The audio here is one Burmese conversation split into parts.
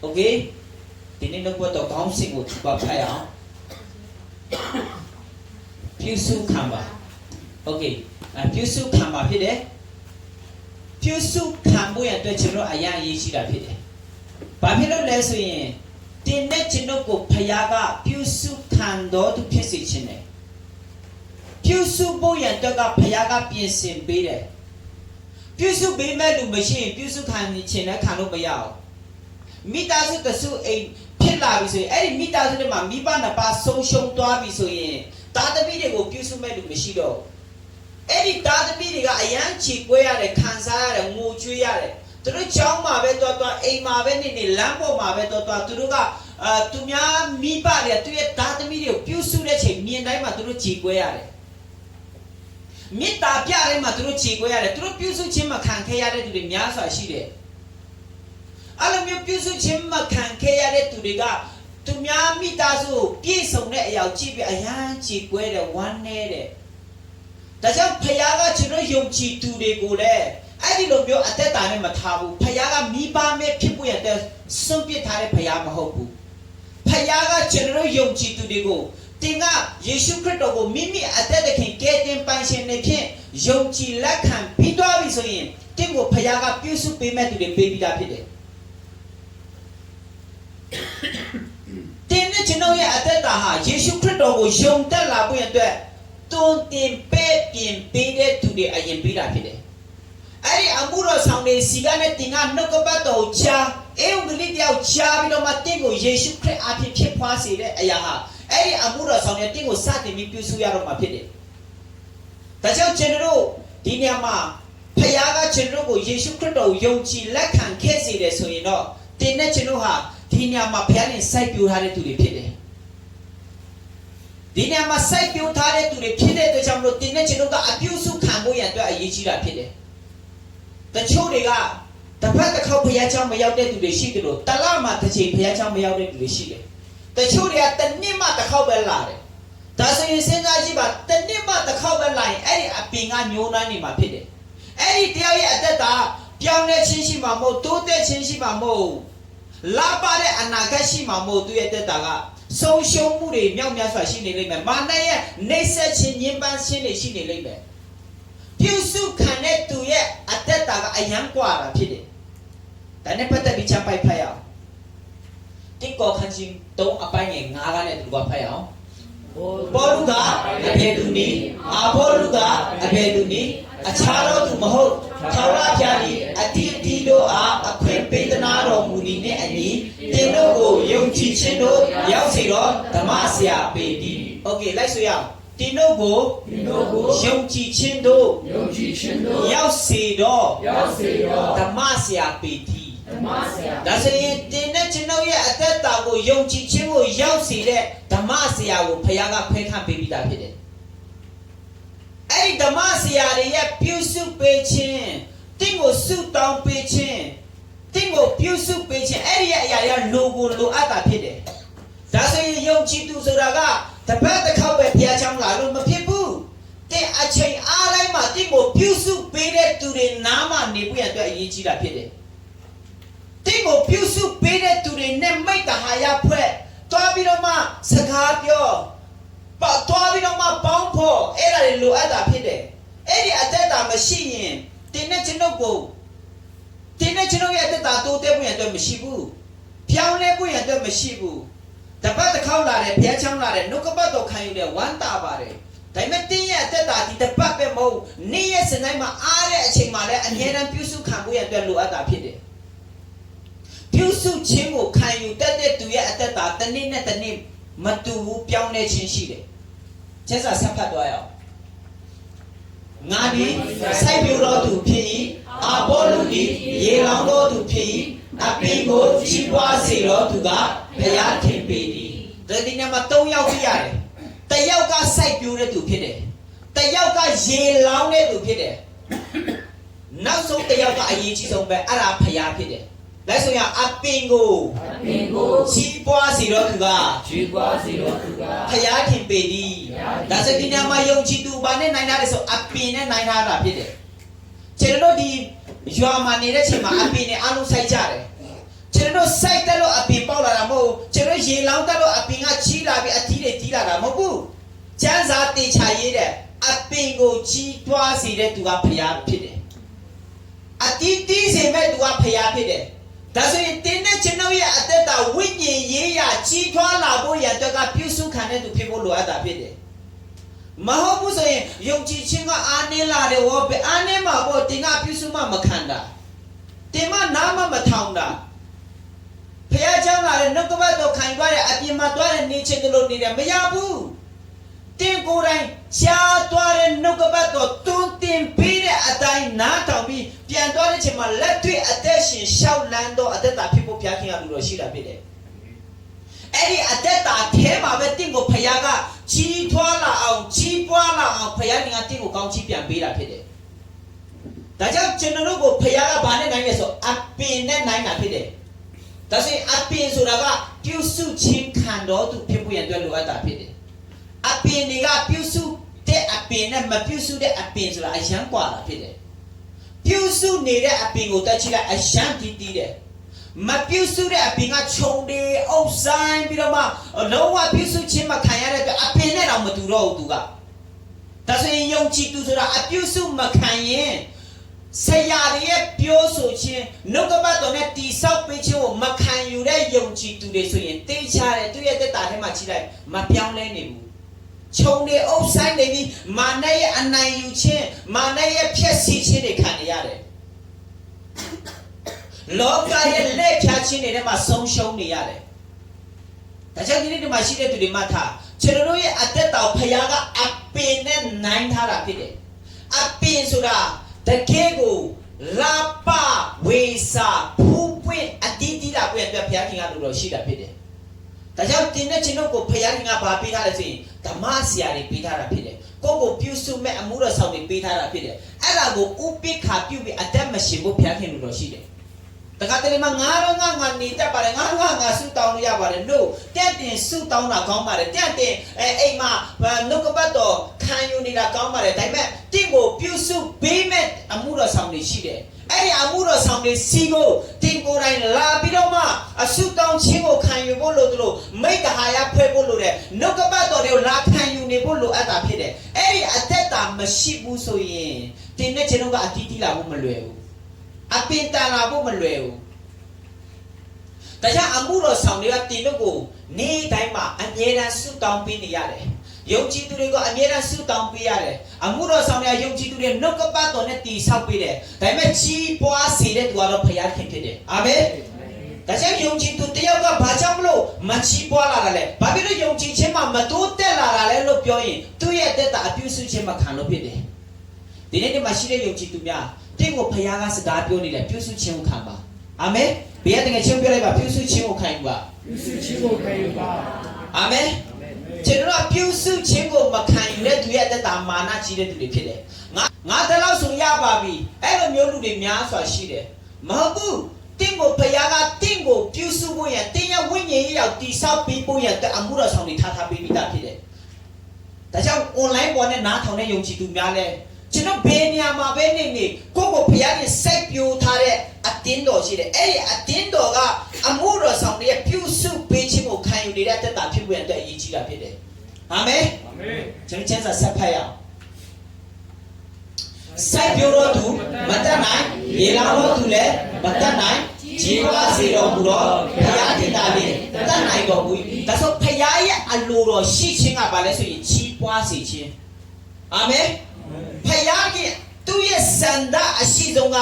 Okay? Tini no buat kaum sing ut bapak ya. Piusu kamba. Okay. Piusu kamba pide. Piusu kambu yang tu cero ayah ye sila pide. Bapilo lesu ye. Tini cero ko payaga piusu kando tu piusu cene. Piusu bo yang tu ka payaga piusu bide. Piusu bide malu mesin piusu kan cene kanu bayau. Mitasu tasu pila bisu. Eri mitasu de ma miba na pa song tua bisu ye. Tata bide go piusu malu mesido. Eri tata bide ga ayang cikwe yare kansa yare ngucu yare. Turu jauh ma be tua ma be ni lambo ma be tua turu ga tumya miba le tu ye tata bide piusu le che mien dai ma turu cikwe yare. Mita pia le ma turu cikwe yare. Turu piusu cima kanke yare tu de miasa shide. Alam yo piusu cima kanke yare tu de ga tumya mita su piesong le yau cipi ayang cikwe le wane le. Tajam payaga ciro yong ci tu de go le. Adi lo yo ate tane matabu. Payaga miba me pipu ya te sumpi tare payaga hobu. Payaga ciro yong ci tu de go. Tinga Yesu Kristo go mimi ate de ken keten panshen ne phen yong ci la kan bidwa bi so yin. Tingo payaga piusu pe me tu de pe bida phit de. Tinne cino ya ate ta ha Yesu Kristo go yong tat la bu yan twet Don't think pin pede to the ayen bida pide. Ari amuro sound sigane tinga no kabato cha eungli dia cha bido matingo Yesu Christ api phit phwa se de ayaha. Ari amuro sound tingo sati mi pyusu ya ro ma phit de. Da chao chenro di nya ma phaya ga chenro ko Yesu Christ to yong chi lak khan khe se de so yin no tin ne chenro ha di nya ma phaya ni sai pyu tha de tu de phit de. Di nya ma sai pyu tha de tu de phit de to cham lo tin ne chenro ga apyusu khan bo yan twa ayi chi da phit de. တချို့တွေကတစ်ဖက်တစ်ခေါက်ဖျားချောင်းမရောက်တဲ့သူတွေရှိတယ်လို့တလားမှတစ်ချိန်ဖျားချောင်းမရောက်တဲ့သူတွေရှိတယ်တချို့တွေကတစ်နှစ်မှတစ်ခေါက်ပဲလာတယ်ဒါဆိုရင်စဉ်းစားကြည့်ပါတစ်နှစ်မှတစ်ခေါက်ပဲလာရင်အဲ့ဒီအပင်ကညှိုးနှမ်းနေမှာဖြစ်တယ်အဲ့ဒီတရားရဲ့အသက်တာပြောင်းလဲခြင်းရှိမှာမဟုတ်တိုးတက်ခြင်းရှိမှာမဟုတ်လာပါတဲ့အနာဂတ်ရှိမှာမဟုတ်သူရဲ့အသက်တာကဆုံးရှုံးမှုတွေမြောက်များစွာရှိနေလိမ့်မယ်မာနရဲ့နှိမ့်ဆက်ခြင်းညှဉ်းပန်းခြင်းတွေရှိနေလိမ့်မယ်ပြုစုခံတဲ့သူရဲ့အသက်တာကအယံกว่าတာဖြစ်တယ်။ဒါနဲ့ပတ်သက်ပြီးချပိုက်ဖတ်ရအောင်။တိကောခန်းချင်း3အပိုင်းငယ်9ကနေသူကဖတ်ရအောင်။ဘောလူကအဘယ်သူနည်းအာဘောလူကအဘယ်သူနည်းအခြားသောသူမဟုတ်ထာဝရဘုရားသည်အတိအတိတို့အားအခွင့်ပေးသနာတော်မူသည်နှင့်အညီသင်တို့ကိုယုံကြည်ခြင်းတို့ရောက်စေတော့ဓမ္မဆရာပေတည်။ Okay လိုက်ဆိုရအောင်တင်တို့ကိုယုံကြည်ခြင်းတို့ရောက်စေတော့ဓမ္မဆရာပေတိဒါဆိုရင်တင်တဲ့ကျွန်ုပ်ရဲ့အသက်တာကိုယုံကြည်ခြင်းကိုရောက်စေတဲ့ဓမ္မဆရာကိုဘုရားကဖဲခန့်ပေးပြီးသားဖြစ်တယ်အဲ့ဒီဓမ္မဆရာတွေရဲ့ပြုစုပေးခြင်းတင့်ကိုဆုတောင်းပေးခြင်းတင့်ကိုပြုစုပေးခြင်းအဲ့ဒီရဲ့အရာတွေကလိုကိုလိုအပ်တာဖြစ်တယ်ဒါဆိုရင်ယုံကြည်သူဆိုတာကတပတ်တစ်ခေါက်ပဲဘုရားချောင်းလာလို့မဖြစ်ဘူးတဲ့အချိန်အားတိုင်းမှာတင့်ကိုပြုစုပေးတဲ့သူတွေနားမှာနေဖို့ရအတွက်အရေးကြီးတာဖြစ်တယ်တင့်ကိုပြုစုပေးတဲ့သူတွေနဲ့မိတ္တဟာယဖွဲ့တွားပြီးတော့မှစကားပြောတွားပြီးတော့မှပေါင်းဖို့အဲ့ဒါတွေလိုအပ်တာဖြစ်တယ်အဲ့ဒီအသက်တာမရှိရင်တင်းနဲ့ကျွန်ုပ်ရဲ့အသက်တာတိုးတက်ဖို့ရအတွက်မရှိဘူးပြောင်းလဲဖို့ရအတွက်မရှိဘူးတပတ်တစ်ခေါက်လာတယ်ဘုရားချောင်းလာတယ်နှုတ်ကပတ်တော်ခံယူတယ်ဝမ်းသာပါတယ်ဒါပေမဲ့တင်းရဲ့အသက်တာဒီတပတ်ပဲမဟုတ်နေ့ရက်စနေမှာအားတဲ့အချိန်မှာလည်းအမြဲတမ်းပြုစုခံဖို့ရအတွက်လိုအပ်တာဖြစ်တယ်ပြုစုခြင်းကိုခံယူတတ်တဲ့သူရဲ့အသက်တာတစ်နေ့နဲ့တစ်နေ့မတူဘူးပြောင်းလဲခြင်းရှိတယ်ကျက်စာဆက်ဖတ်သွားရအောင်ငါသည်စိုက်ပျိုးတော်သူဖြစ်၏အာဘောလူသည်ရေလောင်းတော်သူဖြစ်၏အပင်ကိုကြီးပွားစေတော်သူကဘုရားထင်ပေသည်ဒီနေ့မှာ3ယောက်ပြရတယ်တယောက်ကစိုက်ပျိုးတဲ့သူဖြစ်တယ်တယောက်ကရေလောင်းတဲ့သူဖြစ်တယ်နောက်ဆုံးတယောက်ကအရေးကြီးဆုံးပဲအဲ့ဒါဘုရားဖြစ်တယ်လိုက်ဆိုရအပင်ကိုကြီးပွားစေတော်သူကဘုရားထင်ပေသည်ဒါဆိုဒီနေ့မှာယုံကြည်သူဘာနဲ့နိုင်တာလဲဆိုအပင်နဲ့နိုင်တာဖြစ်တယ်ကျွန်တော်တို့ဒီရွာမှာနေတဲ့ချိန်မှာအပင်နဲ့အားလုံးစိုက်ကြတယ် ကျွန်တော်စိုက်တယ်လို့အပင်ပေါက်လာတာမဟုတ်ကျွန်တော်ရေလောင်းတယ်လို့အပင်ကချီးလာပြီးအသီးတွေတီးလာတာမဟုတ်ဘူးကျမ်းစာတေချာရေးတဲ့အပင်ကိုချီးတွားစေတဲ့သူကဖျားဖြစ်တယ်အသီးတီးစေမဲ့သူကဖျားဖြစ်တယ်ဒါဆိုရင်တင်းနဲ့ကျွန်တော်ရဲ့အသက်တာဝိညာဉ်ရေးရာကြီးထွားလာဖို့ရန်အတွက်ကပြုစုခံတဲ့သူဖြစ်ဖို့လိုအပ်တာဖြစ်တယ်မဟုတ်ဘူးဆိုရင်ယုံကြည်ခြင်းကအားနည်းလာတယ်ဟောပဲအားနည်းမှာပေါ့တင်ကပြုစုမှမခံတာတင်မနာမမထောင်တာဖះเจ้าလာတဲ့နှုတ်ကပတ်တော်ခံသွားတဲ့အပြင်မှာသွားတဲ့နေချင်းတို့နေတယ်မရဘူးတင်ကိုယ်တိုင်ရှားသွားတဲ့နှုတ်ကပတ်တော်တွန်းတင်ပေးတဲ့အတိုင်းနားထောင်ပြီးပြန်သွားတဲ့ချိန်မှာလက်တွေ့အသက်ရှင်ရှောက်လန်းတော့အသက်တာဖြစ်ဖို့ဘုရားခင်ကလူတော်ရှိတာဖြစ်တယ်အဲ့ဒီအသက်တာထဲမှာပဲတင့်ကိုဖះကကြီးထွားလာအောင်ကြီးပွားလာအောင်ဖះခင်ကတင့်ကိုကောင်းချီးပြန်ပေးတာဖြစ်တယ်ဒါကြောင့်ကျွန်တော်တို့ကိုဖះကဘာနဲ့နိုင်လဲဆိုအပင်နဲ့နိုင်တာဖြစ်တယ်ဒါဆိုရင်အပင်ဆိုတာကပြုစုခြင်းခံတော်သူဖြစ်ဖို့ရန်အတွက်လိုအပ်တာဖြစ်တယ်အပင်တွေကပြုစုတဲ့အပင်နဲ့မပြုစုတဲ့အပင်ဆိုတာအယံကွာတာဖြစ်တယ်ပြုစုနေတဲ့အပင်ကိုတက်ချိလိုက်အယံတီးတီးတယ်မပြုစုတဲ့အပင်ကခြုံတယ်အုပ်ဆိုင်ပြီးတော့မှလုံးဝပြုစုခြင်းမခံရတဲ့အတွက်အပင်နဲ့တော့မတူတော့ဘူးသူကဒါဆိုရင်ယုံကြည်သူဆိုတာအပြုစုမခံရင်ဆရာရဲ့ပြောဆိုခြင်းနှုတ်ကပတ်တော်နဲ့တိဆောက်ပေးခြင်းကိုမခံယူတဲ့ယုံကြည်သူတွေဆိုရင်တေးချတဲ့သူရဲ့တက်တာထဲမှာကြီးလိုက်မပြောင်းလဲနေဘူးခြုံနေအုပ်ဆိုင်နေပြီးမာနရဲ့အနိုင်ယူခြင်းမာနရဲ့ဖျက်ဆီးခြင်းတွေခံနေရတယ်လောကရဲ့လက်ဖြတ်ခြင်းတွေထဲမှာဆုံးရှုံးနေရတယ်ဒါကြောင့်ဒီနေ့ဒီမှာရှိတဲ့သူတွေမှတ်ထားကျွန်တော်တို့ရဲ့အသက်တာဖခင်ကအပင်နဲ့နိုင်ထားတာဖြစ်တယ်အပင်ဆိုတာတကယ်ကိုလာပဝေစာဖူးပွင့်အတီးတီးတာပွင့်အတွက်ဘုရားခင်ကလူတော်ရှိတာဖြစ်တယ်။ဒါကြောင့်တင်းနဲ့ချင်းတို့ကိုဘုရားခင်ကဗာပေးထားတယ်ဆိုရင်ဓမ္မဆရာတွေပေးထားတာဖြစ်တယ်။ကိုယ့်ကိုပြုစုမဲ့အမှုတော်ဆောင်တွေပေးထားတာဖြစ်တယ်။အဲ့ဒါကိုဥပိ္ပခါပြုပြီးအသက်မရှင်ဖို့ဘုရားခင်လူတော်ရှိတယ်။တခါတလေမှာငါတော့ငါနေတတ်ပါတယ်ငါဆုတောင်းလို့ရပါတယ်လို့တက်တင်ဆုတောင်းတာကောင်းပါတယ်တက်တင်အိမ်မှာနှုတ်ကပတ်တော်ခံယူနေတာကောင်းပါတယ်ဒါပေမဲ့တင့်ကိုပြုစုပေးမဲ့အမှုတော်ဆောင်တွေရှိတယ်အဲ့ဒီအမှုတော်ဆောင်တွေစီကိုတင်ကိုယ်တိုင်လာပြီးတော့မှအဆုတောင်းခြင်းကိုခံယူဖို့လို့သူတို့မိတ္တဟာယဖွဲ့ဖို့လို့တဲ့နှုတ်ကပတ်တော်တွေကိုလာခံယူနေဖို့လိုအပ်တာဖြစ်တယ်အဲ့ဒီအသက်တာမရှိဘူးဆိုရင်တင်နဲ့ကျွန်တော်ကအတီးတီးလာဖို့မလွယ်ဘူးအပင်တန်လာဖို့မလွယ်ဘူးဒါကြောင့်အမှုတော်ဆောင်တွေကတင်တို့ကိုနေ့တိုင်းမှာအမြဲတမ်းဆုတောင်းပေးနေရတယ်ယုံကြည်သူတွေကအမြဲတမ်းဆုတောင်းပေးရတယ်အမှုတော်ဆောင်တွေကယုံကြည်သူတွေနှုတ်ကပတ်တော်နဲ့တည်ဆောက်ပေးတယ်ဒါပေမဲ့ကြီးပွားစေတဲ့သူကတော့ဘုရားခင်ဖြစ်တယ်အာမင်ဒါကြောင့်ယုံကြည်သူတယောက်ကဘာကြောင့်မလို့မကြီးပွားလာတာလဲဘာဖြစ်လို့ယုံကြည်ခြင်းမှာမတိုးတက်လာတာလဲလို့ပြောရင်သူ့ရဲ့အသက်တာအပြုစုခြင်းမခံလို့ဖြစ်တယ်ဒီနေ့ဒီမှာရှိတဲ့ယုံကြည်သူများတင့်ကိုဘုရားကစကားပြောနေတယ်ပြုစုခြင်းကိုခံပါအာမင်ဘယ်တကယ်ချင်းပြောလိုက်ပါပြုစုခြင်းကိုခံယူပါပြုစုခြင်းကိုခံယူပါအာမင်ကျွန်တော်ပြုစုခြင်းကိုမခံယူတဲ့သူရဲ့အသက်တာမာနကြီးတဲ့သူတွေဖြစ်တယ်ငါတလောက်ဆိုရပါပြီအဲ့လိုမျိုးလူတွေများစွာရှိတယ်မဟုတ်ဘူးတင့်ကိုဘုရားကတင့်ကိုပြုစုဖို့ရန်တင်းရဲ့ဝိညာဉ်ရေးရောက်တိဆောက်ပြီးဖို့ရန်အမှုတော်ဆောင်တွေထားပေးပြီးသားဖြစ်တယ်ဒါကြောင့် online ပေါ်နဲ့နားထောင်တဲ့ယုံကြည်သူများလဲကျွန်တော်ဘယ်နေရာမှာပဲနေကိုယ့်ကိုဘုရားရဲ့စိုက်ပျိုးထားတဲ့အတင်းတော်ရှိတယ်အဲ့ဒီအတင်းတော်ကအမှုတော်ဆောင်တွေပြုစုပေးခြင်းကိုခံယူနေတဲ့တက်တာဖြစ်ဖို့အတွက်အရေးကြီးတာဖြစ်တယ်အာမင်အာမင်ကျွန်တော်ကျမ်းစာဆက်ဖတ်ရအောင်စိုက်ပျိုးတော်သူမတတ်နိုင်ရေလောင်းတော်သူလည်းမတတ်နိုင်ကြီးပွားစေတော်မူသောဘုရားတင်တာလေးတတ်နိုင်တော်မူ၏ဒါဆိုဘုရားရဲ့အလိုတော်ရှိခြင်းကဘာလဲဆိုရင်ကြီးပွားစေခြင်းအာမင်ဖယားကြီးသူ့ရဲ့စန္ဒအရှိဆုံးက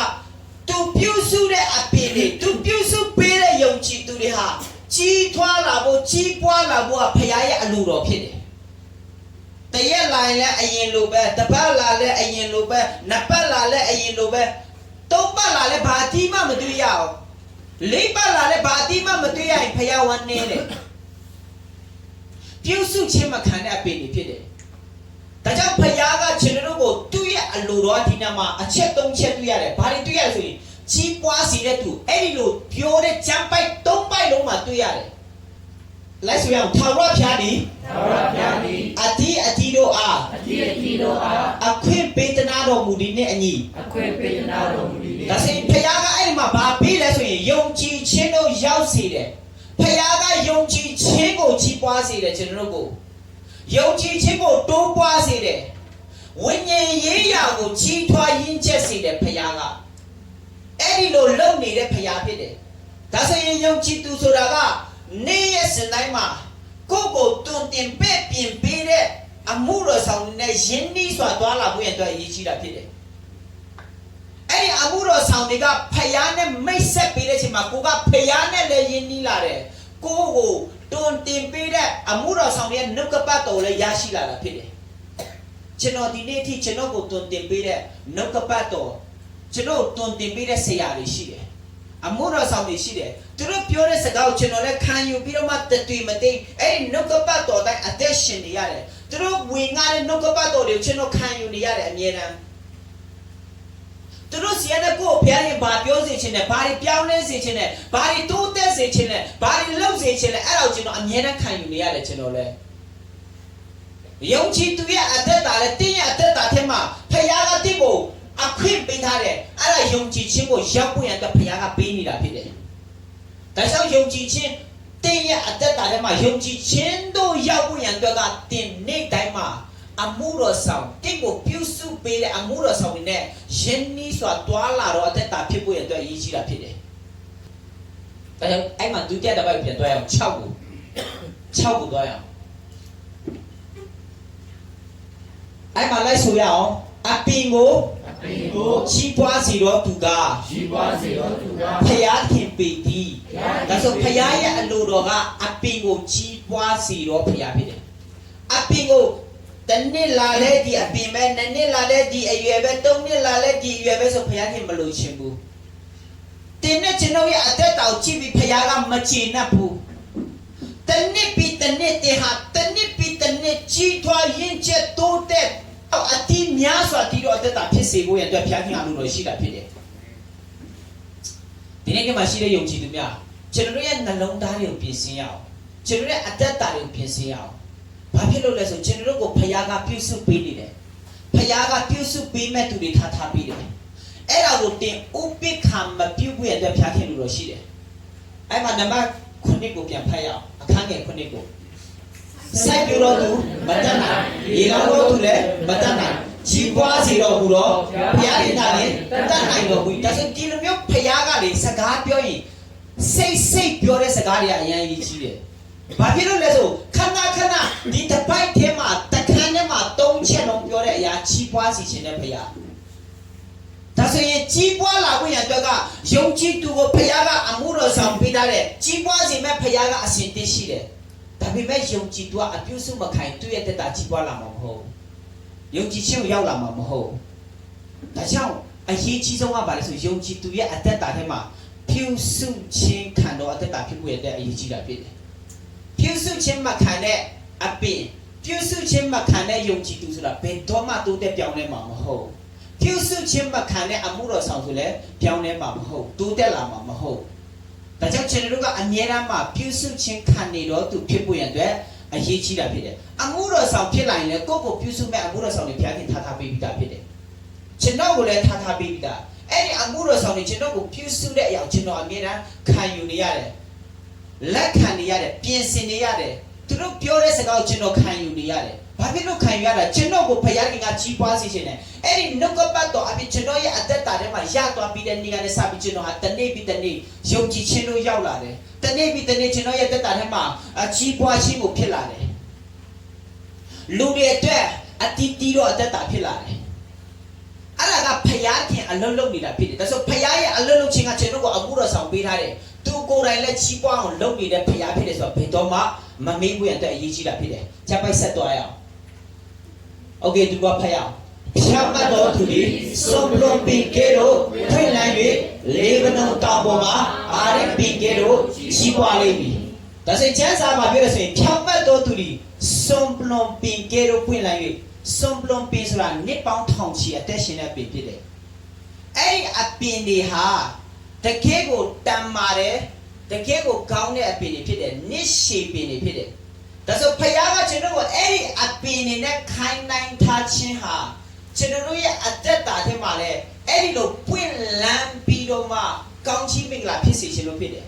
သူပြုစုတဲ့အပင်တွေသူပြုစုပေးတဲ့ယုံကြည်သူတွေဟာကြီးထွားလာဖို့ကြီးပွားလာဖို့ကဖယားရဲ့အလိုတော်ဖြစ်တယ်။တရက်လာရင်လည်းအရင်လိုပဲတစ်ပတ်လာလည်းအရင်လိုပဲနှစ်ပတ်လာလည်းအရင်လိုပဲသုံးပတ်လာလည်းဘာတိမှမတွေ့ရအောင်လေးပတ်လာလည်းဘာတိမှမတွေ့ရရင်ဖယားဝမ်းနေတယ်။ပြုစုခြင်းမခံတဲ့အပင်တွေဖြစ်တယ်ဒါကြောင့်ဖယားကကျွန်တော်တို့ကိုသူ့ရဲ့အလိုတော်ဒီနာမှာအချက်၃ချက်တွေ့ရတယ်။ဘာတွေတွေ့ရလဲဆိုရင်ကြီးပွားစေတဲ့သူအဲ့ဒီလိုပြောတဲ့ကျမ်းပိုက်၃ပိုက်လုံးမှာတွေ့ရတယ်။လိုက်ဆိုရအောင်ထာဝရဘုရားသည်အတီးတို့အားအခွင့်ပေးသနာတော်မူသည်နှင့်အညီဒါဆိုရင်ဖယားကအဲ့ဒီမှာဘာပေးလဲဆိုရင်ယုံကြည်ခြ ချင်းတို့ရောက်စေတယ်ဖခင်ကယုံကြည်ခြင်းကိုကြီးပွားစေတယ်ကျွန်တော်တို့ကိုယုံကြည်ခြင်းကိုတိုးပွားစေတယ်ဝိညာဉ်ရေးရာကိုကြီးထွားရင်းချက်စေတယ်ဖခင်ကအဲ့ဒီလိုလုပ်နေတဲ့ဖခင်ဖြစ်တယ်ဒါဆိုရင်ယုံကြည်သူဆိုတာကနေ့ရက်စဉ်တိုင်းမှာကိုယ့်ကိုတွင်တင်ပဲ့ပြင်ပေးတဲ့အမှုတော်ဆောင်နဲ့ယဉ်နှီးစွာသွားလာဖို့ရတဲ့အရေးကြီးတာဖြစ်တယ်အဲ့ဒီအမှုတော်ဆောင်တွေကဖယားနဲ့မိတ်ဆက်ပေးတဲ့အချိန်မှာကိုကဖယားနဲ့လည်းယဉ်နှီးလာတယ်ကိုကိုတွင်တင်ပေးတဲ့အမှုတော်ဆောင်ရဲ့နှုတ်ကပတ်တော်လည်းရရှိလာတာဖြစ်တယ်ကျွန်တော်ဒီနေ့အထိကျွန်တော်ကိုတွင်တင်ပေးတဲ့နှုတ်ကပတ်တော်ကျွန်တော်တွင်တင်ပေးတဲ့ဆရာတွေရှိတယ်အမှုတော်ဆောင်တွေရှိတယ်သူတို့ပြောတဲ့စကားကိုကျွန်တော်လည်းခံယူပြီးတော့မှတွေ့မသိအဲ့ဒီနှုတ်ကပတ်တော်တိုင်းအသက်ရှင်နေရတယ်သူတို့ဝင်ငါတဲ့နှုတ်ကပတ်တော်တွေကိုကျွန်တော်ခံယူနေရတယ်အမြဲတမ်းသူတို့စီရတဲ့ကိုဘုရားရင်ဘာပြောစေချင်တယ်ဘာတွေပြောင်းလဲစေချင်တယ်ဘာတွေတိုးတက်စေချင်တယ်ဘာတွေလှုပ်စေချင်တယ်အဲ့ဒါကိုကျွန်တော်အမြဲတမ်းခံယူနေရတယ်ကျွန်တော်လည်းယုံကြည်သူရဲ့အသက်တာလည်းတင်းရဲ့အသက်တာထဲမှာဖခင်ကတင့်ကိုအခွင့်ပေးထားတယ်အဲ့ဒါယုံကြည်ခြင်းကိုရောက်ဖို့ရတဲ့ဖခင်ကပေးနေတာဖြစ်တယ်ဒါကြောင့်ယုံကြည်ခြင်းတင်းရဲ့အသက်တာထဲမှာယုံကြည်ခြင်းတို့ရောက်ဖို့ရတဲ့ကတင်းနေ့တိုင်းမှာအမှုတော်ဆောင်တင့်ကိုပြုစုပေးတဲ့အမှုတော်ဆောင်တွေနဲ့ယဉ်နီးစွာတွာလာတော့အသက်တာဖြစ်ဖို့ရတဲ့အရေးကြီးတာဖြစ်တယ်ဒါကြောင့်အဲ့မှာဒုတိယတစ်ပိုက်ပြန်တွားရအောင်6ကိုတွားရအောင်အဲ့မှာလိုက်ဆိုရအောင်အပင်ကိုကြီးပွားစီတော့သူကဖျားခင်ပေသည်ဒါဆိုဖျားရဲ့အလိုတော်ကအပင်ကိုကြီးပွားစီတော့ဖျားဖြစ်တယ်အပင်ကိုတနေ့လာလဲဒီအပင်ပဲနှစ်နှစ်လာလဲဒီအရွယ်ပဲသုံးနှစ်လာလဲဒီအရွယ်ပဲဆိုဖျားခင်မလို့ချင်ဘူးတင်းနဲ့ကျွန်တော်ရဲ့အသက်တောင်ကြည့်ပြီးဖျားကမချေနှက်ဘူးတနေ့ပြီးတနေ့တဟာတနေ့ပြီးတနေ့ကြီးထွားရင်းချက်တိုးတဲ့အတိများစွာတီးတော့အသက်တာဖြစ်စေဖို့ရတဲ့ဖျားခင်အလိုတော်ရှိတာဖြစ်တယ်ဒီနေ့ကမှရှိတဲ့ယုံကြည်သူများကျွန်တော်ရဲ့နှလုံးသားတွေကိုပြင်ဆင်ရအောင်ကျွန်တော်ရဲ့အသက်တာတွေကိုပြင်ဆင်ရအောင်ဘာဖြစ်လို့လဲဆိုကျွန်တော်တို့ကိုဖခင်ကပြုစုပေးနေတယ်ဖခင်ကပြုစုပေးမဲ့သူတွေထားပေးတယ်အဲ့ဒါကိုတင်ဥပိ္ပခာမပြုတ်ရတဲ့ဖခင်လိုတော့ရှိတယ်အဲ့မှာနံပါတ်9ကိုပြန်ဖတ်ရအောင်အခန်းငယ်9ကိုစိုက်ပြတော်သူမတတ်နိုင်ရေလောင်းတော်သူလည်းမတတ်နိုင်ကြီးပွားစီတော်မူတော့ဘုရားရှင်ကလည်းတတ်နိုင်တော်မူဒါဆိုဒီလိုမျိုးဘုရားကလေစကားပြောရင်စိတ်ပြောတဲ့စကားတွေကအရင်ကြီးတယ်ဘာဖြစ်လို့လဲဆိုခဏဒီတစ်ပိုက်ထဲမှာတခန်းထဲမှာ3ချက်လုံးပြောတဲ့အရာကြီးပွားစီခြင်းတဲ့ဘုရားဒါဆိုရင်ကြီးပွားလာဖို့ရန်အတွက်ကယုံကြည်သူကိုဘုရားကအမှုတော်ဆောင်ပေးထားတဲ့ကြီးပွားစေမဲ့ဘုရားကအစဉ်တည်းရှိတယ်ဒါပေမဲ့ယုံကြည်သူကအပြုစုမခိုင်သူ့ရဲ့တက်တာကြီးပွားလာမှာမဟုတ်ယုံကြည်ခြင်းကိုရောက်လာမှာမဟုတ်ဒါကြောင့်အရေးကြီးဆုံးကဘာလဲဆိုယုံကြည်သူရဲ့အသက်တာထဲမှာပြုစုခြင်းခံတော်အသက်တာဖြစ်ဖို့ရတဲ့အရေးကြီးတာဖြစ်တယ်ပြုစုခြင်းမခံတဲ့အပင်ပြုစုခြင်းမခံတဲ့ယုံကြည်သူဆိုတာဘယ်တော့မှတိုးတက်ပြောင်းလဲမှာမဟုတ်ပြုစုခြင်းမခံတဲ့အမှုတော်ဆောင်ဆိုလဲပြောင်းလဲမှာမဟုတ်တိုးတက်လာမှာမဟုတ်ဒါကြောင့်ကျွန်တော်တို့ကအမြဲတမ်းမှပြုစုခြင်းခံနေတော့သူဖြစ်ဖို့ရတဲ့အရေးကြီးတာဖြစ်တယ်အမှုတော်ဆောင်ဖြစ်လာရင်လည်းကိုယ့်ကိုပြုစုမဲ့အမှုတော်ဆောင်တွေဘုရားခင်ထားပေးပြီးသားဖြစ်တယ်ကျွန်တော်ကိုလည်းထားပေးပြီးသားအဲ့ဒီအမှုတော်ဆောင်တွေကျွန်တော်ကိုပြုစုတဲ့အရာကျွန်တော်အမြဲတမ်းခံယူနေရတယ်လက်ခံနေရတယ်ပြင်ဆင်နေရတယ်သူတို့ပြောတဲ့စကားကိုကျွန်တော်ခံယူနေရတယ်ဘာဖြစ်လို့ခံယူရတာကျွန်တော်ကိုဘုရားခင်ကကြီးပွားစေခြင်းနဲ့အဲ့ဒီနှုတ်ကပတ်တော်အပြင်ကျွန်တော်ရဲ့အသက်တာထဲမှာရသွားပြီးတဲ့နေ့ကလည်းစပြီးကျွန်တော်ဟာတနေ့ပြီးတနေ့ယုံကြည်ခြင်းလို့ရောက်လာတယ်တနေ့ပြီးတနေ့ကျွန်တော်ရဲ့သက်တာထဲမှာကြီးပွားခြင်းကိုဖြစ်လာတယ်လူတွေအတွက်အတီးတီးတော့အသက်တာဖြစ်လာတယ်အဲ့ဒါကဘုရားခင်အလုံးလုံးနေတာဖြစ်တယ်ဒါဆိုဘုရားရဲ့အလုံးလုံးခြင်းကကျွန်တော်ကိုအမှုတော်ဆောင်ပေးထားတယ်သူကိုယ်တိုင်လည်းကြီးပွားအောင်လုပ်နေတဲ့ဘုရားဖြစ်တယ်ဆိုတော့ဘယ်တော့မှမမေ့ဘူးရတဲ့အရေးကြီးတာဖြစ်တယ်။ချက်ပိုက်ဆက်သွားရအောင်။ Okay သူကဖတ်ရအောင်။ဖြတ်မှတ်တော်သူသည်စုံလုံးပင်ကဲတို့ထွင်လိုက်၍လေဗနုန်တောင်ပေါ်မှာအာရပင်ကဲတို့ကြီးပွားလိမ့်မည်။ဒါဆိုကျမ်းစာမှာပြောရဆိုရင်ဖြတ်မှတ်တော်သူသည်စုံလုံးပင်ကဲတို့ပွင့်လိုက်၍စုံလုံးပင်ဆိုတာနှစ်ပေါင်းထောင်ချီအသက်ရှင်တဲ့ပင်ဖြစ်တယ်။အဲ့ဒီအပင်တွေဟာတကယ်ကိုတန်မာတယ်တကယ်ကိုကောင်းတဲ့အပင်တွေဖြစ်တယ်နစ်ရှည်ပင်တွေဖြစ်တယ်ဒါဆိုဖခင်ကကျွန်တော်တို့အဲ့ဒီအပင်တွေနဲ့ခိုင်းနိုင်ထားခြင်းဟာကျွန်တော်တို့ရဲ့အသက်တာထဲမှာလည်းအဲ့ဒီလိုပွင့်လန်းပြီးတော့မှကောင်းချီးမင်္ဂလာဖြစ်စေခြင်းလို့ဖြစ်တယ်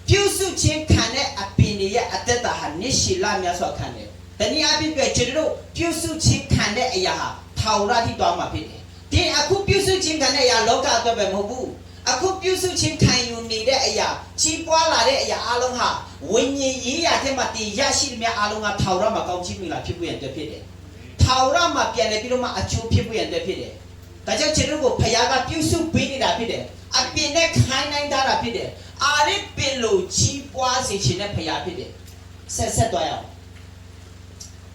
ပြုစုခြင်းခံတဲ့အပင်တွေရဲ့အသက်တာဟာနှစ်ရှည်လများစွာခံတယ်။တနည်းအားဖြင့်ပြောကျွန်တော်တို့ပြုစုခြင်းခံတဲ့အရာဟာထာဝရထိသွားမှာဖြစ်တယ်။ဒီအခုပြုစုခြင်းခံတဲ့အရာလောကအတွက်ပဲမဟုတ်ဘူး။အခုပြုစုခြင်းခံယူနေတဲ့အရာကြီးပွားလာတဲ့အရာအလုံးဟာဝိညာဉ်ရေးရာထဲမှာတည်ရရှိတဲ့များအလုံးကထာဝရမှာကောင်းချီးမင်္ဂလာဖြစ်ပွင့်ရတဲ့ဖြစ်တယ်။ထာဝရမှာပြန်လဲပြီးတော့မှအကျိုးဖြစ်ပွင့်ရတဲ့ဖြစ်တယ်။ဒါကြောင့်ကျွန်တော်တို့ကိုဖခင်ကပြုစုပေးနေတာဖြစ်တယ်။အပင်နဲ့ခိုင်းနိုင်တာဖြစ်တယ်။အာရပင်လိုကြီးပွားစေခြင်းနဲ့ဖခင်ဖြစ်တယ်။ဆက်သွားရအောင်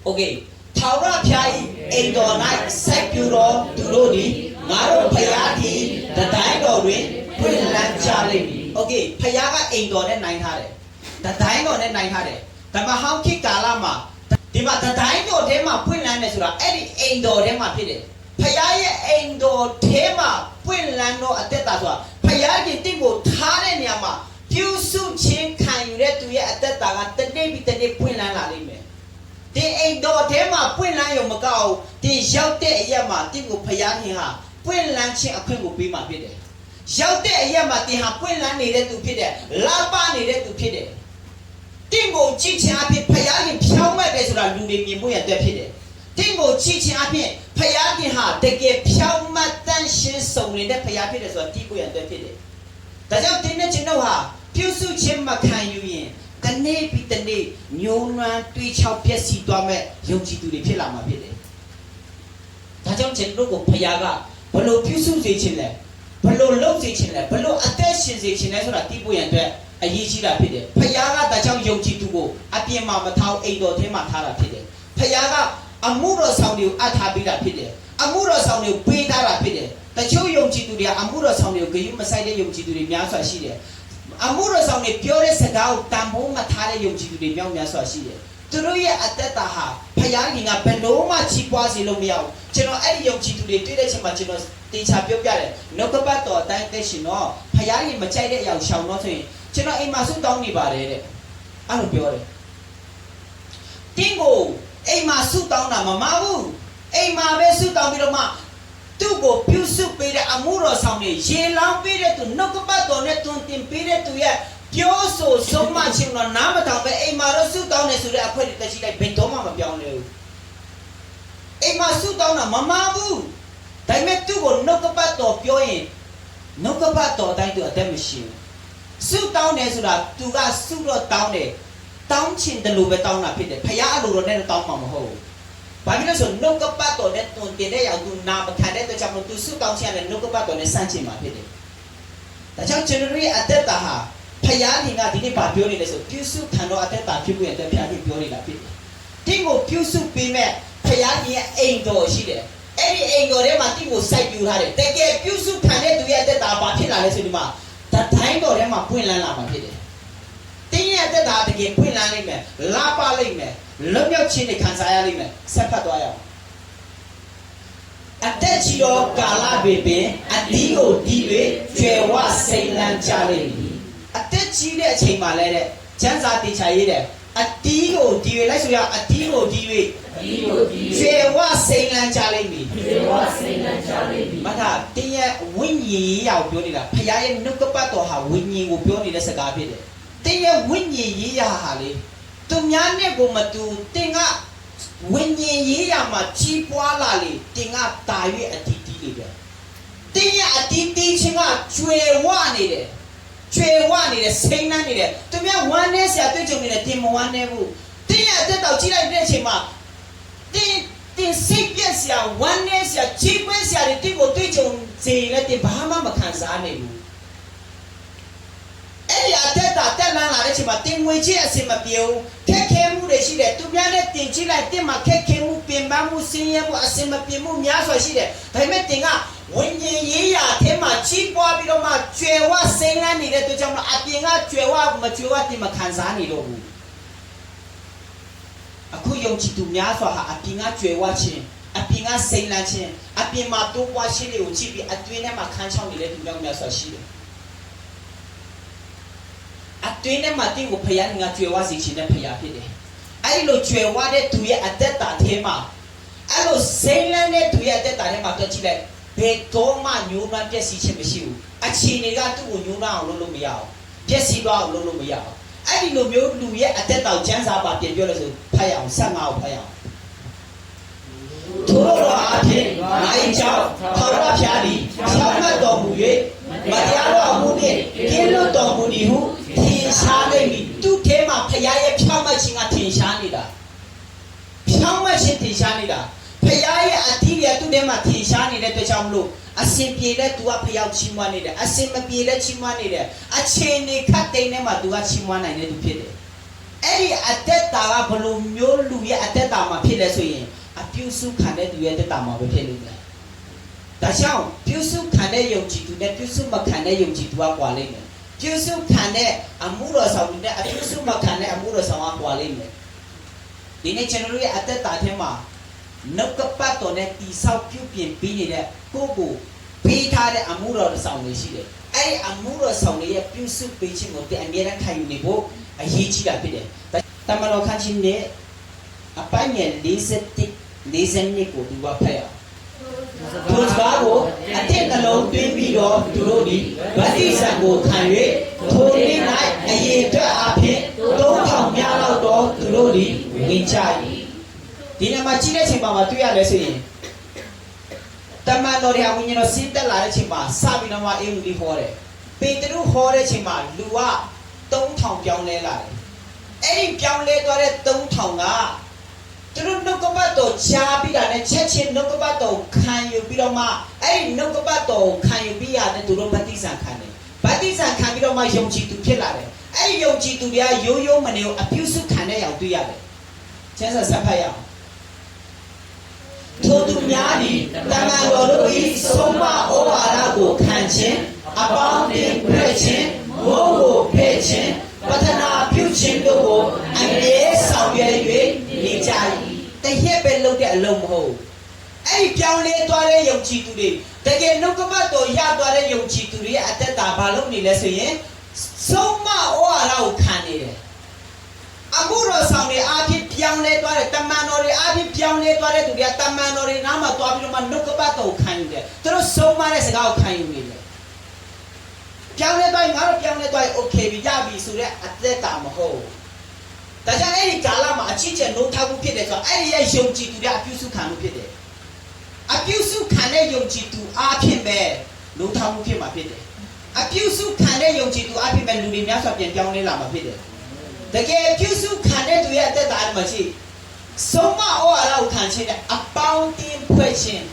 ။ Okay ထာဝရဘုရား၏အိမ်တော်၌စိုက်ပျိုးတော်သူတို့သည်ငါတို့ဖခင်သည်တတိုင်းတော်တွင်ဖွင့်လန်းကြလိမ့်မည်။ Okay ဖခင်ကအိမ်တော်နဲ့နိုင်ထားတယ်။တတိုင်းတော်နဲ့နိုင်ထားတယ်။ဓမ္မဟောင်းခေတ်ကာလမှာဒီမှာတတိုင်းတော်ထဲမှာဖွင့်လန်းတယ်ဆိုတာအဲ့ဒီအိမ်တော်ထဲမှာဖြစ်တယ်။ဖခင်ရဲ့အိမ်တော်ထဲမှာပွင့်လန်းတော့အသက်တာဆိုတာဖခင်ကြီးတင့်ကိုထားတဲ့နေရာမှာပြုစုခြင်းခံယူတဲ့သူရဲ့အသက်တာကတနေ့ပြီးတနေ့ပွင့်လန်းလာလိမ့်မယ်။ဒီအိမ်တော်ထဲမှာပွင့်လန်းရုံမကောက်ဒီရောက်တဲ့အရက်မှာတင့်ကိုဖခင်ခင်ဟာပွင့်လန်းခြင်းအခွင့်ကိုပေးမှာဖြစ်တယ်။ရောက်တဲ့အရက်မှာတင်ဟာပွင့်လန်းနေတဲ့သူဖြစ်တယ်။လာပနေတဲ့သူဖြစ်တယ်။တင့်ကိုကြည့်ချင်အဖြစ်ဖခင်ခင်ဖြောင်းမဲ့တယ်ဆိုတာလူတွေမြင်ဖို့ရတဲ့ဖြစ်တယ်။တင့်ကိုကြည့်ချင်အဖြစ်ဖခင်ခင်ဟာတကယ်ဖြောင်းမတ်တန်ရှင်းစုံနေတဲ့ဖခင်ဖြစ်တယ်ဆိုတာတိကိုရတဲ့ဖြစ်တယ်။ဒါကြောင့်ဒီနေ့ကျွန်တော်ဟာပြုစုခြင်းမခံယူရင်တနေ့ပြီးတနေ့ညှိုးနွမ်းတွေးချောက်ပြည့်စည်သွားမဲ့ယုံကြည်သူတွေဖြစ်လာမှာဖြစ်တယ်။ဒါကြောင့်ကျွန်တော်ကိုဖခင်ကဘလို့ပြုစုစေခြင်းလဲဘလို့လုပ်စေခြင်းလဲဘလို့အသက်ရှင်စေခြင်းလဲဆိုတာတိကိုရတဲ့အရေးကြီးတာဖြစ်တယ်။ဖခင်ကဒါကြောင့်ယုံကြည်သူကိုအပြင်မှာမထားအိမ်တော်ထဲမှာထားတာဖြစ်တယ်။ဖခင်ကအမှုတော်ဆောင်တွေကိုအပ်ထားပေးတာဖြစ်တယ်။အမှုတော်ဆောင်တွေကိုပေးထားတာဖြစ်တယ်။တချို့ယုံကြည်သူတွေကအမှုတော်ဆောင်တွေကိုဂရုမစိုက်တဲ့ယုံကြည်သူတွေများစွာရှိတယ်။အမှုတော်ဆောင်တွေပြောတဲ့စကားကိုတန်ဖိုးမထားတဲ့ယုံကြည်သူတွေများစွာရှိတယ်။သူတို့ရဲ့အသက်တာဟာဖခင်ကဘယ်လို့မှချီးပွားစေလို့မရဘူး။ကျွန်တော်အဲ့ဒီယုံကြည်သူတွေတွေ့တဲ့ချိန်မှာကျွန်တော်တင်ချပြောပြတယ်။နှုတ်ကပတ်တော်အတိုင်းသက်ရှင်တော့ဖခင်မကြိုက်တဲ့အရာကိုရှောင်တော့ဆိုရင်ကျွန်တော်အိမ်မှာဆုတောင်းနေပါတယ်တဲ့။အဲ့လိုပြောတယ်။တင်းကိုအိမ်မှာဆုတောင်းတာမမဘူး။အိမ်မှာပဲဆုတောင်းပြီးတော့မှသူ့ကိုပြုစုပေးတဲ့အမှုတော်ဆောင်တွေရေလောင်းပေးတဲ့သူနှုတ်ကပတ်တော်နဲ့တွင်တင်ပေးတဲ့သူရဲ့ပြောဆိုဆုံးမခြင်းတော့နားမထောင်ပဲအိမ်မှာတော့ဆုတောင်းနေဆိုတဲ့အခွင့်အရေးတက်ရှိလိုက်ဘယ်တော့မှမပြောင်းလဲဘူးအိမ်မှာဆုတောင်းတာမမဘူးဒါပေမဲ့သူ့ကိုနှုတ်ကပတ်တော်ပြောရင်နှုတ်ကပတ်တော်တိုင်းသူအသက်မရှိဘူးဆုတောင်းတယ်ဆိုတာသူကဆုတော့တောင်းတယ်တောင်းချင်တယ်လို့ပဲတောင်းတာဖြစ်တယ်ဖခင်အလိုတော်နဲ့တောင်းမှာမဟုတ်ဘူးဘာဖြစ်လို့ဆိုနှုတ်ကပတ်တော်နဲ့တွင်တင်တဲ့ရောက်သူနာမခံတဲ့အတွက်ကြောင့်မို့သူဆုတောင်းခြင်းနဲ့နှုတ်ကပတ်တော်နဲ့ဆန့်ကျင်မှာဖြစ်တယ်ဒါကြောင့်ကျွန်တော်ရဲ့အသက်တာဟာဖခင်ကဒီနေ့ဗာပြောနေလဲဆိုပြုစုခံတော့အသက်တာဖြစ်ဖို့အတွက်ဖခင်ကပြောနေတာဖြစ်တယ်တင်းကိုပြုစုပေးမဲ့ဖခင်ရဲ့အိမ်တော်ရှိတယ်အဲ့ဒီအိမ်တော်ထဲမှာတင်းကိုစိုက်ပြူထားတယ်တကယ်ပြုစုခံတဲ့သူရဲ့အသက်တာဘာဖြစ်လာလဲဆိုဒီမှာတတိုင်းတော်ထဲမှာပွင့်လန်းလာမှာဖြစ်တယ်တင်းရဲ့အသက်တာတကယ်ပွင့်လန်းလိမ့်မယ်လာပါလိမ့်မယ်လွတ်မြောက်ခြင်းနဲ့ခံစားရလိမ့်မယ်ဆက်ဖတ်သွားရအောင်အသက်ကြီးသောကာလတွေပင်အတီးကိုတီး၍ကျွယ်ဝစိမ်လန်းကြလိမ့်မည်အသက်ကြီးတဲ့အချိန်မှာလဲတဲ့ကျမ်းစာတေချာရေးတဲ့အတီးကိုတီး၍လိုက်ဆိုရအတီးကိုတီး၍ကျွယ်ဝစိမ်လန်းကြလိမ့်မည်မထာတင်းရဲ့ဝိညာဉ်ရေးရာကိုပြောနေတာဖခင်ရဲ့နှုတ်ကပတ်တော်ဟာဝိညာဉ်ကိုပြောနေတဲ့စကားဖြစ်တယ်တင်းရဲ့ဝိညာဉ်ရေးရာဟာလေသူများနဲ့ကိုမတူတင်ကဝိညာဉ်ရေးရာမှာကြီးပွားလာလေတင်ကတာ၍အတီးတီးလေပဲတင်ရဲ့အတီးတီးခြင်းကကျွယ်ဝနေတယ်ကျွယ်ဝနေတယ်စိမ့်နှမ်းနေတယ်သူများဝမ်းနေစရာတွေ့ကြုံနေတယ်တင်မဝမ်းနေဘူးတင်ရဲ့အသက်တော်ကြီးလိုက်တဲ့အချိန်မှာတင်စိတ်ပြက်စရာဝမ်းနေစရာကြီးပွေးစရာတွေတင်ကိုတွေ့ကြုံစေလဲတင်ဘာမှမခံစားနိုင်ဘူးအဲ့ဒီအသက်တာတက်လန်းလာတဲ့အချိန်မှာတင်ငွေချင်းအစင်မပြေဘူးခက်ခဲမှုတွေရှိတယ်သူများနဲ့တင်ကြည့်လိုက်တင်မှာခက်ခဲမှုပင်ပန်းမှုဆင်းရဲမှုအစင်မပြေမှုများစွာရှိတယ်ဒါပေမဲ့တင်ကဝိညာဉ်ရေးရာအထက်မှာကြီးပွားပြီးတော့မှကျွယ်ဝစိမ့်လန်းနေတဲ့အတွက်ကြောင့်အပြင်ကကျွယ်ဝမကျွယ်ဝတင်မခံစားနေတော့ဘူးအခုယုံကြည်သူများစွာဟာအပြင်ကကျွယ်ဝခြင်းအပြင်ကစိမ့်လန်းခြင်းအပြင်မှာတိုးပွားခြင်းတွေကိုကြည့်ပြီးအတွင်းထဲမှာခန်းချောင်းနေတဲ့သူများစွာရှိတယ်အတွင်းထဲမှာတင်ကိုဖျားငါကျွယ်ဝစေခြင်းနဲ့ဖျားဖြစ်တယ်အဲ့ဒီလိုကျွယ်ဝတဲ့သူရဲ့အသက်တာထဲမှာအဲ့လိုစိမ့်လန်းတဲ့သူရဲ့အသက်တာထဲမှာတွေ့ကြည့်လိုက်ဘယ်တော့မှညှိုးနှမ်းပျက်စီးခြင်းမရှိဘူးအခြေအနေကသူ့ကိုညှိုးနှမ်းအောင်လုပ်လို့မရအောင် ပြည့်စည်သွားအောင်လုပ်လို့မရအောင်အဲ့ဒီလိုမျိုးလူရဲ့အသက်တောင်ချမ်းသာပါပြင်ပြောလို့ဆိုဖတ်ရအောင်15အောင်ဖတ်ရအောင်ထို့သောအဖြစ်ငါ၏ကြောင့်ထာဝရဘုရားသည်ဖြောင့်မတ်တော်မူ၍မတရားသောအမှုနှင့်ကင်းလွတ်တော်မူသည်ဟုထင်ရှားလိမ့်မည်သူထဲမှာဘုရားရဲ့ဖြောင့်မတ်ခြင်းကထင်ရှားနေတာဖြောင့်မတ်ခြင်းထင်ရှားနေတာဘုရားရဲ့အထီးရသူထဲမှာထင်ရှားနေတဲ့အတွက်ကြောင့်မလို့အစင်ပြေတဲ့သူကဖျောက်ချီးမွမ်းနေတယ်အစင်မပြေတဲ့ချီးမွမ်းနေတယ်အချိန်နေခတ်တိန်ထဲမှာသူကချီးမွမ်းနိုင်တဲ့သူဖြစ်တယ်အဲ့ဒီအသက်တာကဘလို့မျိုးလူရဲ့အသက်တာမှာဖြစ်လဲဆိုရင်အပြုစုခံတဲ့သူရဲ့အသက်တာမှာပဲဖြစ်လိမ့်မယ်ဒါကြောင့်ပြုစုခံတဲ့ယုံကြည်သူနဲ့ပြုစုမခံတဲ့ယုံကြည်သူကကွာလိမ့်မယ်ပြုစုခံတဲ့အမှုတော်ဆောင်နဲ့အပြုစုမခံတဲ့အမှုတော်ဆောင်ကကွာလိမ့်မယ်ဒီနေ့ကျွန်တော်တို့ရဲ့အသက်တာထဲမှာနှုတ်ကပတ်တော်နဲ့တိဆောက်ပြုပြင်ပြီးနေတဲ့ကိုယ့်ကိုပေးထားတဲ့အမှုတော်ဆောင်တွေရှိတယ်။အဲ့ဒီအမှုတော်ဆောင်တွေရဲ့ပြုစုပေးခြင်းကိုအမြဲတမ်းခံယူနေဖို့အရေးကြီးတာဖြစ်တယ်။တမန်တော်ခန်းကြီးနဲ့အပိုင်းငယ်40ကိုဒီဝဖတ်ရအောင်။သူတို့ကိုအတဲ့နှလုံးသွင်းပြီးတော့သူတို့ဒီဗတ္တိဇံကိုခံ၍ထိုနေ့၌အယေအတွက်အဖြစ်3000များလောက်တော့သူတို့ဒီဝင်ကြ၏။ဒီနေ့မှာကြီးတဲ့ချိန်မှာတွေ့ရလဲဆိုရင်တမန်တော်တွေအဝိညာဉ်တော်ဆင်းသက်လာတဲ့ချိန်မှာစပြီးတော့အေလူဒီဟောတယ်ပေတရုဟောတဲ့ချိန်မှာလူက3000ပြောင်းလဲလာတယ်အဲ့ဒီပြောင်းလဲသွားတဲ့3000ကသူတို့နှုတ်ကပတ်တော်ကြားပြီးတာနဲ့ချက်ချင်းနှုတ်ကပတ်တော်ခံယူပြီးတော့မှအဲ့ဒီနှုတ်ကပတ်တော်ခံယူပြီးရတယ်သူတို့ဗတ္တိဇံခံတယ်ဗတ္တိဇံခံပြီးတော့မှယုံကြည်သူဖြစ်လာတယ်အဲ့ဒီယုံကြည်သူတွေကရိုးရိုးမနေဘူးအပြုစုခံတဲ့အောင်တွေ့ရတယ်ကျမ်းစာဆက်ဖတ်ရအောင်ထိုသူများသည်တမန်တော်တို့၏ဆုံးမဩဝါဒကိုခံခြင်းအပေါင်းတင်ဖွဲ့ခြင်းမိုးကိုဖဲ့ခြင်းပတနာပြုခြင်းတို့ကိုအမြဲဆောင်ရွက်၍နေကြ၏တရက်ပဲလုပ်တဲ့အလုံးမဟုတ်အဲ့ဒီပြောင်းလဲသွားတဲ့ယုံကြည်သူတွေတကယ်နှုတ်ကပတ်တော်ရသွားတဲ့ယုံကြည်သူတွေရဲ့အသက်တာဘာလို့နေလဲဆိုရင်ဆုံးမဩဝါဒကိုခံနေတယ်အမှုတော်ဆောင်တွေအားဖြင့်ပြောင်းလဲသွားတဲ့တမန်တော်တွေအားဖြင့်ပြောင်းလဲသွားတဲ့သူတွေကတမန်တော်တွေနားမှာသွားပြီးတော့မှနှုတ်ကပတ်တော်ကိုခံယူတယ်သူတို့ဆုံးမတဲ့စကားကိုခံယူနေတယ်ပြောင်းလဲသွားရင်ငါတို့ပြောင်းလဲသွားရင် okay ပြီရပြီဆိုတဲ့အသက်တာမဟုတ်ဒါကြောင့်အဲ့ဒီကာလမှာအချစ်ကျန်လို့ထားဖို့ဖြစ်တယ်ဆိုတော့အဲ့ဒီရဲ့ယုံကြည်သူတွေအပြုစုခံလို့ဖြစ်တယ်အပြုစုခံတဲ့ယုံကြည်သူအားဖြင့်ပဲလို့ထားဖို့ဖြစ်မှာဖြစ်တယ်အပြုစုခံတဲ့ယုံကြည်သူအားဖြင့်ပဲလူတွေများစွာပြန်ပြောင်းလဲလာမှာဖြစ်တယ်တကယ်ပြုစုခံတဲ့သူရဲ့အသက်တာမှာရှိဆုံးမဩဝါဒကိုခံခြင်းနဲ့အပေါင်းတင်ဖွဲ့ခြင်း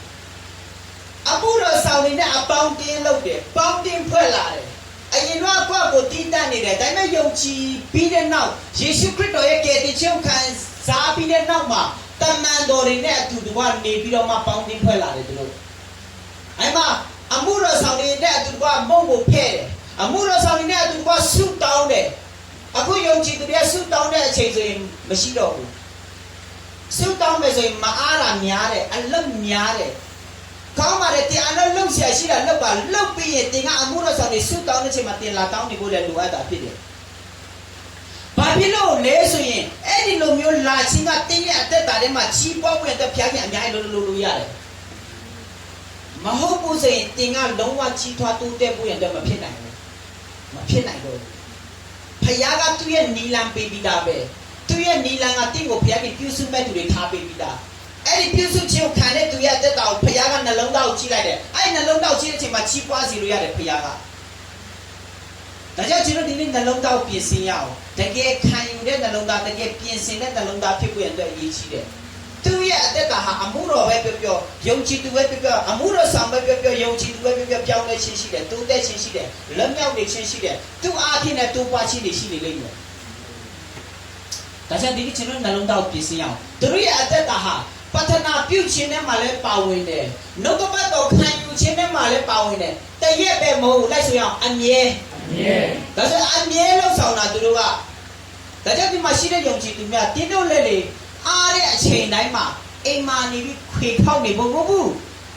အမှုတော်ဆောင်နေတဲ့အပေါင်းတင်လုပ်တယ်ပေါင်းတင်ဖွဲ့လာတယ်အရင်တော့ကိုတည်တတ်နေတယ်ဒါပေမဲ့ယုံကြည်ပြီးတဲ့နောက်ယေရှုခရစ်တော်ရဲ့ကယ်တင်ခြင်းခံစားပြီးတဲ့နောက်မှာတမန်တော်တွေနဲ့အတူတူကနေပြီးတော့မှပေါင်းတင်ဖွဲ့လာတယ်သူတို့အဲ့မှာအမှုတော်ဆောင်တွေနဲ့အတူတူမုံကိုဖဲ့တယ်အမှုတော်ဆောင်တွေနဲ့အတူတူဆုတောင်းတယ်အခုယုံကြည်သူတွေဆုတောင်းတဲ့အချိန်ဆိုရင်မရှိတော့ဘူးဆုတောင်းမယ်ဆိုရင်မအားတာများတယ်အလုံးများတယ်ကောင်းပါတယ်တင်အလုံးလုံးဆရာရှိတာလောက်ပါလောက်ပြီးရင်တင်ကအမှုတော်ဆောင်တွေဆုတောင်းတဲ့အချိန်မှာတင်လာတောင်းနေဖို့လည်းလိုအပ်တာဖြစ်တယ်။ဘာဖြစ်လို့လဲဆိုရင်အဲ့ဒီလိုမျိုးလာချင်းကတင်းရဲ့အသက်တာထဲမှာချီးပွားဝင်တဲ့ဖျားခင်အများကြီးလို့ရတယ်။မဟုတ်ဘူးဆိုရင်တင်ကလုံးဝချီးထွားတိုးတက်ဖို့ရင်တော့မဖြစ်နိုင်ဘူး။မဖြစ်နိုင်တော့ဘူး။ဖျားကသူ့ရဲ့နီလန်ပေးပြီးသားပဲ။သူ့ရဲ့နီလန်ကတင်းကိုဖျားကပြုစုမဲ့သူတွေထားပေးပြီးသား။အဲ့ဒီပြုစုခြင်းကိုခံတဲ့သူရဲ့အသက်တာကိုဖျားကနှလုံးသားကိုကြည့်လိုက်တယ်။အဲ့ဒီနှလုံးသားကိုကြည့်တဲ့အချိန်မှာချီးပွားစီလို့ရတယ်ဖျားက။ဒါကြောင့်ကျွန်တော်ဒီနေ့နှလုံးသားကိုပြင်ဆင်ရအောင်တကယ်ခံယူတဲ့နှလုံးသားတကယ်ပြင်ဆင်တဲ့နှလုံးသားဖြစ်ဖို့ရတဲ့အရေးကြီးတယ်သူရဲ့အသက်တာဟာအမှုတော်ပဲပြောပြောယုံကြည်သူပဲပြောပြောအမှုတော်ဆောင်ပဲပြောပြောယုံကြည်သူပဲပြောပြောပြောင်းလဲခြင်းရှိတယ်တိုးတက်ခြင်းရှိတယ်လက်မြောက်နေခြင်းရှိတယ်သူအားဖြင့်နဲ့တိုးပွားခြင်းတွေရှိနေလိမ့်မယ်ဒါကြောင့်ဒီနေ့ကျွန်တော်နှလုံးသားကိုပြင်ဆင်ရအောင်သူရဲ့အသက်တာဟာပတနာပြုခြင်းနဲ့မှလည်းပါဝင်တယ်နှုတ်ကပတ်တော်ခံယူခြင်းနဲ့မှလည်းပါဝင်တယ်တရက်ပဲမဟုတ်လိုက်ဆိုရအောင်အမြဲဒါဆိုအမြဲလောက်ဆောင်တာသူတို့ကဒါကြောင့်ဒီမှာရှိတဲ့ယုံကြည်သူများတင်းတို့လက်လေအားတဲ့အချိန်တိုင်းမှာအိမ်မာနေပြီးခွေခောက်နေဖို့မဟုတ်ဘူး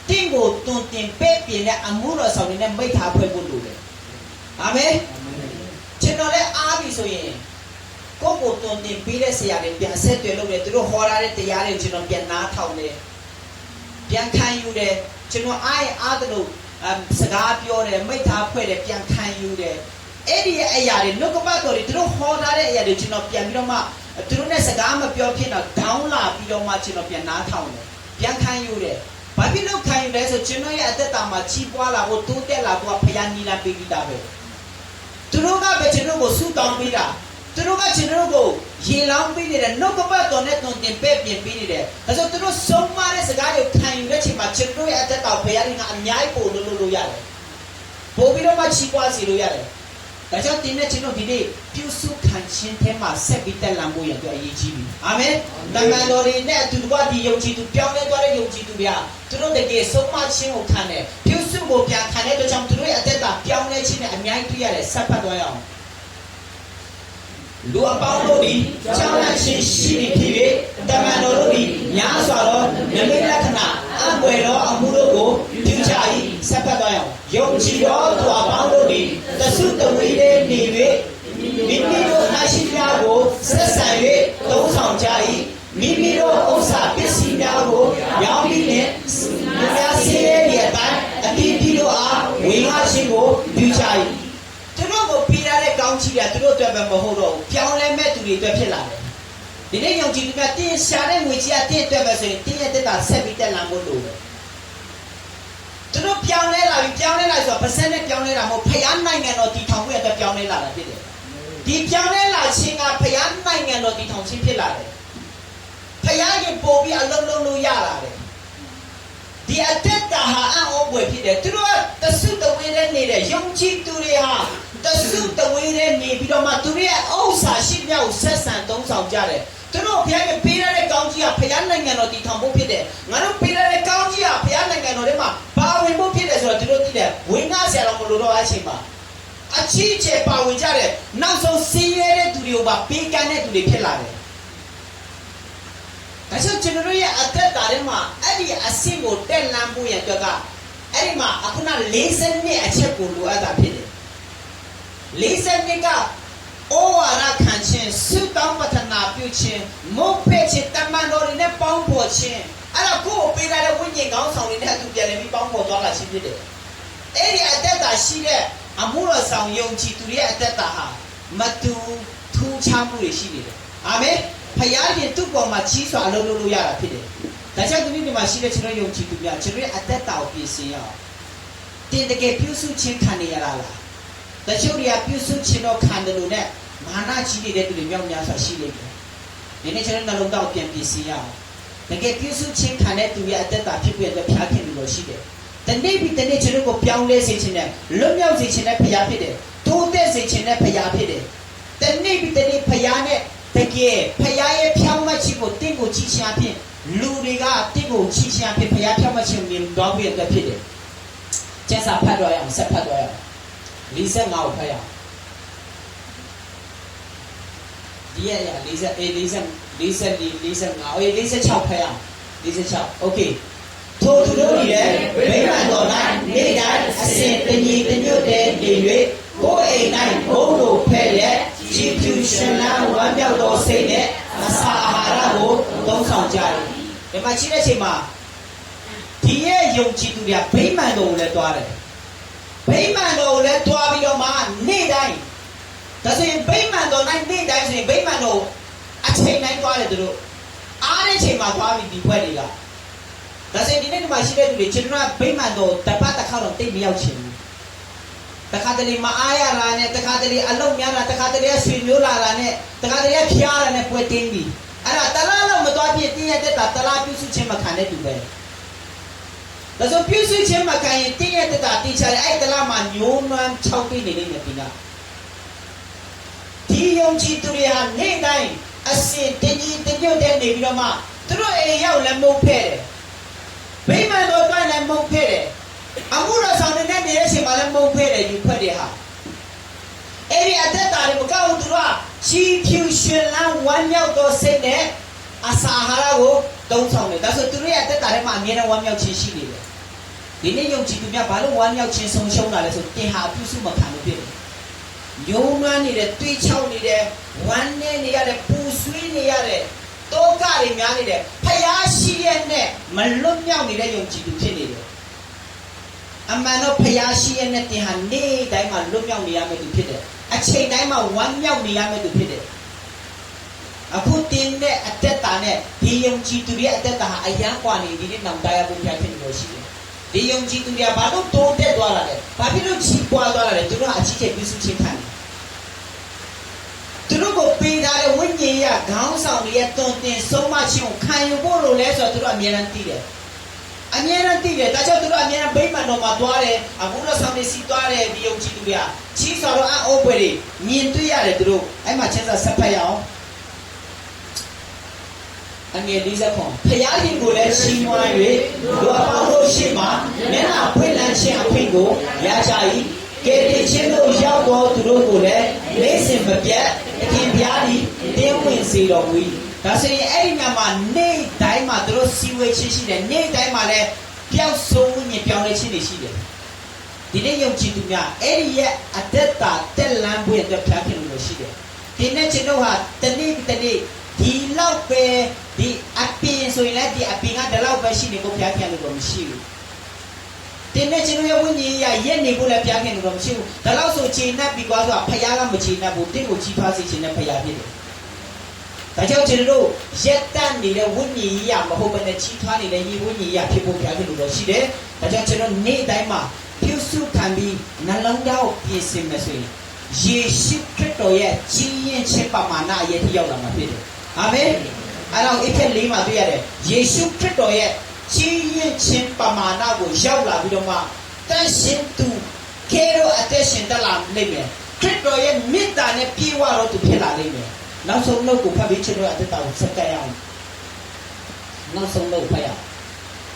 တင်းကိုတွန်တင်ပဲ့ပြင်းတဲ့အမှုတော်ဆောင်နေတဲ့မိသားဖွဲ့ဖို့လိုတယ်အာမင်ကျွန်တော်လည်းအားပြီဆိုရင်ကိုကိုတွန်တင်ပြီးတဲ့ဆရာတွေပြန်ဆက်တွေ့လို့လေသူတို့ဟောထားတဲ့တရားတွေကိုကျွန်တော်ပြန်နားထောင်တယ်ပြန်ခံယူတယ်ကျွန်တော်အားတယ်လို့စကားပြောတယ်မိသားဖွဲ့တယ်ပြန်ခံယူတယ် Eddie Ayari, look about it, through Hoda Ayari, Pianoma, through Nesagama Piopina, down la, Pidoma, Piana town. Piancan you there. Babino kind there's a Chinoy at the Tama, Chihuahua, or Tutela, Pianina Bidabe. Turuga Betinogo, Sudan Bida. Turuga Chinogo, Yilam Biddy, and no about it, no Pepe and Biddy there. As a Turu so much as a guy of kind, letting my children at the top, Piana and Yaipo, Lulu. Bobino Machiquasi Luyare. That's what the national today. Pusu Kanchin Tema, Sepita Lambo, and EGB. Amen. The Malori net to what the Yoji to Pione, what a Yoji to be out. To know the gay so much in Okane. Pusu Bopia Canada jump to at that Pione and Yankia, Sapadoya. Lua Pauli, Chana Shini TV, the Malori, Yasaro, Namilakana, Abuelo, Amurogo, Puchai, Sapadoya. Yoji all to Apauli, the suit of Wide Nive, Mimiro Nashiago, Sasai, Tosan Jai, Mimiro Osa, Pissinago, Yamine, Yasi, a Pipino are, Wingashigo, Puchai. To know Pira County, to go to a Mohoro, Piaule Meturi, the Pillar. The name of Jimati, Sharon, which I did to have a theatre that Sevita Lambo. To know Pianella is a percentage Pianella, Payana and the town where the Pianella did it. The Pianella sing a Payana and the town Simpilare. Payagi Bobby Alolo Yara. The Atenta ha always hit to the suit the way they needed, young cheap to the suit the way they need, Pidoma Osa, Shibia, Sessan, don't sound Jare. To know Piaga Peter County, Payana and the Tambo Pide, Manu Peter County, Payana and Rema, Power Mopides or Tilotide, Wingas and Amolo Ashima. A chiche Power Jare, now so see to the Oba Picane to the Pilare. That's what generally at that Darema, Eddie a single 10 lambu and Gaga. Edima, I could not listen me a check to other pity. Listen me up. Oh, I can't change. Suit down but a nap you chin. More pitch it than man or in a pound for chin. I go pay that a winning out on it to get a pound for dollars she did it. Eddie at that she there. Amura sound young chi to the at that ha. Matu, two chambu she did it. Amen. Payaki took on my cheese or a little yara pity. That's how to meet my shilling young chi to be actually at that out PC. Did the get Pusu chin candiala. The children are Pusu chino candle. Mana chili to the young Yasa Shili. The nature no doubt can be seen out. The get Pusu chin canet to be at that people at the Piakin Roshide. The navy the nature of Pianles in them, Lumia in a Payapide, two days in a Payapide. The navy the Payane, the gay, Payae Piamachico, Tingo Chichiapi, Luriga, Tingo Chichiapi, Payapamachim in Doggy at the Pide. Just a padoya, Sapadoya. Listen now, Paya. Yeah, listen now. Listen, chow, Paya. Listen, chow. Okay. To do it, very much, they died, I said, the new day, go a night, go to pay it, G2 one year say that, Asahara, don't sound jolly. The Machina, Tia Young Chituria, payment over the daughter. Payment over the Tuabi man, need I. Does it payment or night need I say payment or I say night quality. I say my quality be wedding. That's it. Didn't my children the children payment or the pata count take me out. The Catali Maaya Rane, the Catali Alomia, the Catali Sinula Rane, the Catali Piara and Puetini. And at the Lala Matopi at the Talapu Chimakane to bed. There's a few Chimakane at the teacher, I the Lama, new man chopping in the Pina. Tiong Chituria, nay nine, I say, the new day, Navama, through a young lemon pere. Payment or find a monk pere. Amura sound the name is a lemon pere, you put it out. Every at that time, go to rock. She fusion now 1 year to say that Asahara don't sound it. That's what 3 at that time, I'm getting 1 year chishi. The name of Chimia Balo 1 year chin song show, so they have to sum a kind of it. You man need a 3 chow needed, 1 near the poo sweet near it. Toka in Yanide, Payashi and Malumia with a young chicken. အမှန်တော့ဖျားရှိရဲ့နဲ့တင်ဟာနေ့တိုင်းမှာလွတ်မြောက်နေရမယ်သူဖြစ်တယ်အချိန်တိုင်းမှာဝမ်းမြောက်နေရမယ်သူဖြစ်တယ်အခုတင်တဲ့အသက်တာနဲ့ဒီယုံကြည်သူရဲ့အသက်တာဟာအယံကွာနေဒီနေ့နောင်တရဖို့ဖျားဖြစ်လို့ရှိတယ်ဒီယုံကြည်သူတွေကဘာလို့တိုးတက်သွားတာလဲဘာဖြစ်လို့ချီးပွားသွားတာလဲသူတို့ကအကြီးကျယ်ပြုစုခြင်းခံတယ်သူတို့ကိုပေးထားတဲ့ဝိညာဉ်ရခေါင်းဆောင်တွေရဲ့တွင်တင်ဆုံးမခြင်းကိုခံယူဖို့လိုလဲဆိုတော့သူတို့အမြဲတမ်းသိတယ်အမြဲတမ်းသိတယ်ဒါကြောင့်သူတို့အမြဲတမ်းဗိမာန်တော်မှာသွားတယ်အခုတော့ဆောင်နေစီသွားတယ်ဒီယုံကြည်သူတွေကချီးဆောင်တော့အိုးပွဲတွေမြင်တွေ့ရတယ်သူတို့အဲ့မှာချက်စားဆက်ဖက်ရအောင်အငယ်40ခွန်ဖျားရှင်ကိုလည်းရှင်းမွား၍လူအပေါင်းတို့ရှေ့မှာမျက်နှာဖွင့်လန်းခြင်းအခွင့်ကိုရကြ၏ကဲတင်ချင်းတို့ရောက်တော်သူတို့ကိုလည်းလေးစင်မပြတ်အခင်ဖျားသည်တင်းဝင်စေတော်မူ၏ဒါဆိုရင်အဲ့ဒီညမှာနေ့တိုင်းမှာသူတို့စီဝေချင်းရှိတယ်နေ့တိုင်းမှာလည်းပျောက်ဆုံးညပြောင်းလဲခြင်းတွေရှိတယ်ဒီနေ့ယုံကြည်သူများအဲ့ဒီရဲ့အသက်တာတက်လန်းပွင့်အတွက်ဖျားခင်လို့ရှိတယ်ဒီနေ့ကျွန်တော်ဟာတနေ့ဒီလောက်ပဲဒီအပင်ဆိုရင်လည်းဒီအပင်ကဒီလောက်ပဲရှိနေကိုဖျားခင်လို့တော့မရှိဘူးဒီနေ့ကျွန်တော်ရဲ့ဝိညာဉ်ရဲ့နေဖို့လည်းဖျားခင်လို့တော့မရှိဘူးဒါလောက်ဆိုချိန်နဲ့ပြီးသွားဆိုဖျားကမချိန်နဲ့ဘူးတင်းကိုကြီးထွားစေခြင်းနဲ့ဖျားဖြစ်တယ်ဒါကြောင့်ကျွန်တော်တို့ရက်တန့်နေတဲ့ဝိညာဉ်ရမဟုတ်ဘဲနဲ့ကြီးထွားနေတဲ့ဒီဝိညာဉ်ရဖြစ်ဖို့ဖျားခင်လို့တော့ရှိတယ်ဒါကြောင့်ကျွန်တော်နေ့တိုင်းမှာပြုစုခံပြီးနှလုံးသားကိုပြင်ဆင်မယ်ဆိုရင်ယေရှုခရစ်တော်ရဲ့ကြီးရင်ခြင်းပမာဏအရေးထိရောက်လာမှာဖြစ်တယ်အာမင်အဲ့တော့အခက်၄မှာတွေ့ရတယ်ယေရှုခရစ်တော်ရဲ့ကြီးရင်ခြင်းပမာဏကိုရောက်လာပြီးတော့မှတန်ရှင်သူကေရောအသက်ရှင်တက်လာနိုင်မယ်ခရစ်တော်ရဲ့မေတ္တာနဲ့ပြေဝတော့သူဖြစ်လာနိုင်မယ်နောက်ဆုံးလို့ကိုဖတ်ပြီးကျွန်တော်အသက်တာကိုစက္ကရအောင်နောက်ဆုံးလို့ဖတ်ရ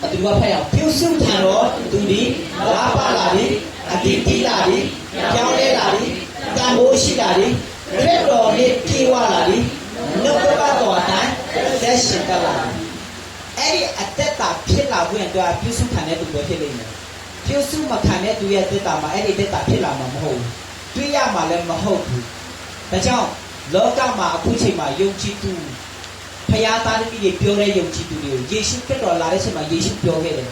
အတူကဖတ်ရပြုစုထံတော်သူဒီလာပါလာပြီအတိတိလာပြီကြောင်းလဲလာပြီတန်ဖိုးရှိလာပြီခရစ်တော်နဲ့ပြေဝလာပြီနှုတ်ကပတ်တော်အတိုင်းသက်ရှင်တက်လာအဲ့ဒီအသက်တာဖြစ်လာဖို့အတွက်ပြုစုခံတဲ့သူပဲဖြစ်နေတယ်ပြုစုမခံတဲ့သူရဲ့အသက်တာမှာအဲ့ဒီအသက်တာဖြစ်လာမှာမဟုတ်ဘူးတွေးရမှာလည်းမဟုတ်ဘူးဒါကြောင့်လောကမှာအခုချိန်မှာယုံကြည်သူဖျားသားသမီးတွေပြောတဲ့ယုံကြည်သူတွေကိုယေရှုခရစ်တော်လာတဲ့ချိန်မှာယေရှုပြောခဲ့တယ်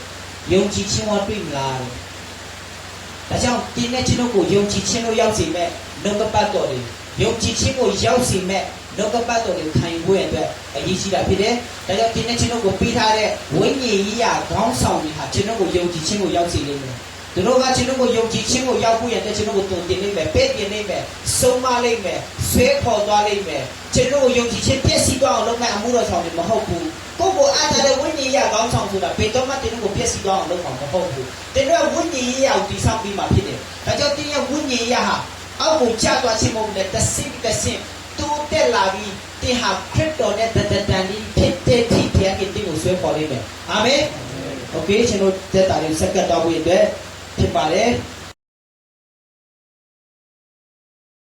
ယုံကြည်ခြင်းဟောတွေ့မလားဒါကြောင့်ဒီနေ့ကျွန်တော်ကိုယုံကြည်ခြင်းလို့ရောက်စေမဲ့နှုတ်ကပတ်တော်တွေယုံကြည်ခြင်းကိုရောက်စေမဲ့နှုတ်ကပတ်တော်ကိုခံယူဖို့အတွက်အရေးကြီးတာဖြစ်တယ်။ဒါကြောင့်ဒီနေ့ကျွန်တော်ကိုပေးထားတဲ့ဝိညာဉ်ကြီးရာခေါင်းဆောင်တွေဟာကျွန်တော်ကိုယုံကြည်ခြင်းကိုရောက်စေလိမ့်မယ်။သူတို့ကကျွန်တော်ကိုယုံကြည်ခြင်းကိုရောက်ဖို့ရတဲ့ကျွန်တော်ကိုတုံတင်လိမ့်မယ်၊ပေးတင်လိမ့်မယ်၊ဆုံးမလိမ့်မယ်၊ဆွဲခေါ်သွားလိမ့်မယ်။ကျွန်တော်ကိုယုံကြည်ခြင်းပြည့်စည်သွားအောင်လုပ်မဲ့အမှုတော်ဆောင်တွေမဟုတ်ဘူး။ကိုယ့်ကိုအားထားတဲ့ဝိညာဉ်ရာခေါင်းဆောင်ဆိုတာဘယ်တော့မှကျွန်တော်ကိုပြည့်စည်သွားအောင်လုပ်မှာမဟုတ်ဘူး။ကျွန်တော်ဝိညာဉ်ရာကိုတည်ဆောက်ပြီးမှဖြစ်တယ်။ဒါကြောင့်တင်းရဲ့ဝိညာဉ်ရာဟာအောက်ကိုကျသွားခြင်းမဟုတ်ဘူးလေတစ်ဆင့်တိုးတက်လာပြီးတင်ဟာခရစ်တော်နဲ့တန်ဒီဖြစ်တဲ့ထိဖျားခင်တင်ကိုဆွဲပေါ်လိမ့်မယ်အာမင်โอเคကျွန်တော်တက်တာလေးစက္ကန့်တော့ဝင်အတွက်ဖြစ်ပါတယ်